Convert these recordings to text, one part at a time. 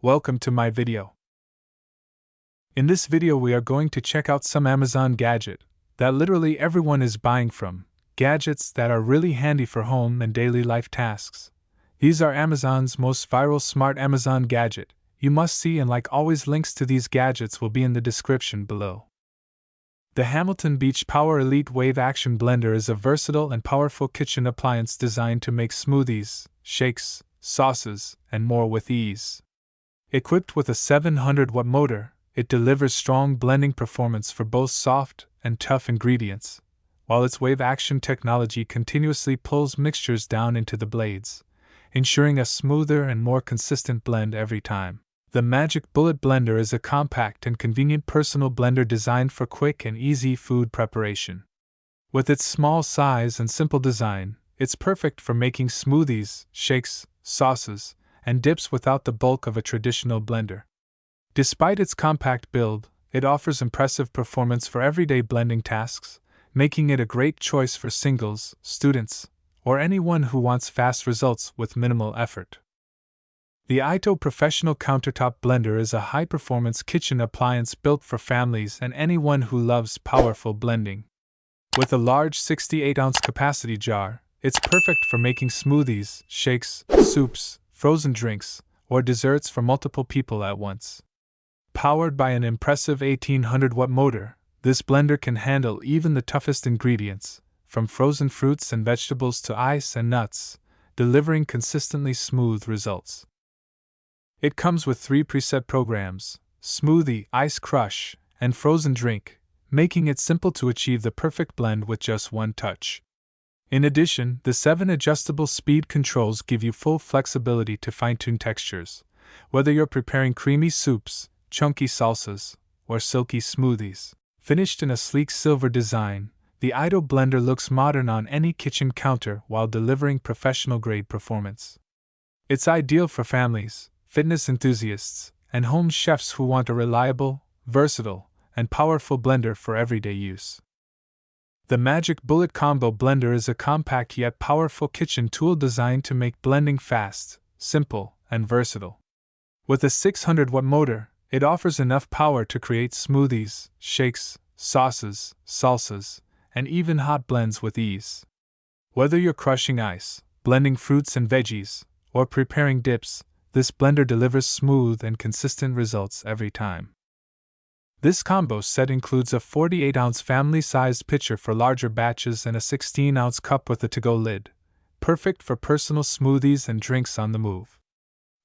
Welcome to my video. In this video we are going to check out some Amazon gadget that literally everyone is buying from, gadgets that are really handy for home and daily life tasks. These are Amazon's most viral smart Amazon gadget you must see, and like always links to these gadgets will be in the description below. The Hamilton Beach Power Elite Wave Action Blender is a versatile and powerful kitchen appliance designed to make smoothies, shakes, sauces, and more with ease. Equipped with a 700-watt motor, it delivers strong blending performance for both soft and tough ingredients, while its wave action technology continuously pulls mixtures down into the blades, ensuring a smoother and more consistent blend every time. The Magic Bullet Blender is a compact and convenient personal blender designed for quick and easy food preparation. With its small size and simple design, it's perfect for making smoothies, shakes, sauces, and dips without the bulk of a traditional blender. Despite its compact build, it offers impressive performance for everyday blending tasks, making it a great choice for singles, students, or anyone who wants fast results with minimal effort. The Aeitto Professional Countertop Blender is a high-performance kitchen appliance built for families and anyone who loves powerful blending. With a large 68-ounce capacity jar, it's perfect for making smoothies, shakes, soups, frozen drinks, or desserts for multiple people at once. Powered by an impressive 1800-watt motor, this blender can handle even the toughest ingredients, from frozen fruits and vegetables to ice and nuts, delivering consistently smooth results. It comes with 3 preset programs: Smoothie, Ice Crush, and Frozen Drink, making it simple to achieve the perfect blend with just one touch. In addition, the 7 adjustable speed controls give you full flexibility to fine-tune textures, whether you're preparing creamy soups, chunky salsas, or silky smoothies. Finished in a sleek silver design, the Aeitto blender looks modern on any kitchen counter while delivering professional-grade performance. It's ideal for families, fitness enthusiasts, and home chefs who want a reliable, versatile, and powerful blender for everyday use. The Magic Bullet Combo Blender is a compact yet powerful kitchen tool designed to make blending fast, simple, and versatile. With a 600-watt motor, it offers enough power to create smoothies, shakes, sauces, salsas, and even hot blends with ease. Whether you're crushing ice, blending fruits and veggies, or preparing dips, this blender delivers smooth and consistent results every time. This combo set includes a 48-ounce family-sized pitcher for larger batches and a 16-ounce cup with a to-go lid, perfect for personal smoothies and drinks on the move.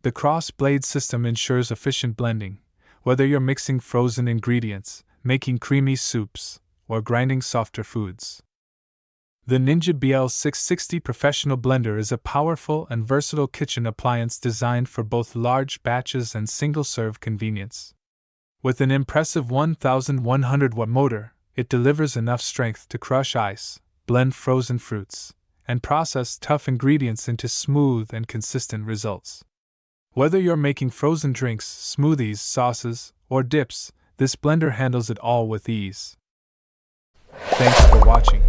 The cross-blade system ensures efficient blending, whether you're mixing frozen ingredients, making creamy soups, or grinding softer foods. The Ninja BL660 Professional Blender is a powerful and versatile kitchen appliance designed for both large batches and single-serve convenience. With an impressive 1,100-watt motor, it delivers enough strength to crush ice, blend frozen fruits, and process tough ingredients into smooth and consistent results. Whether you're making frozen drinks, smoothies, sauces, or dips, this blender handles it all with ease. Thanks for watching.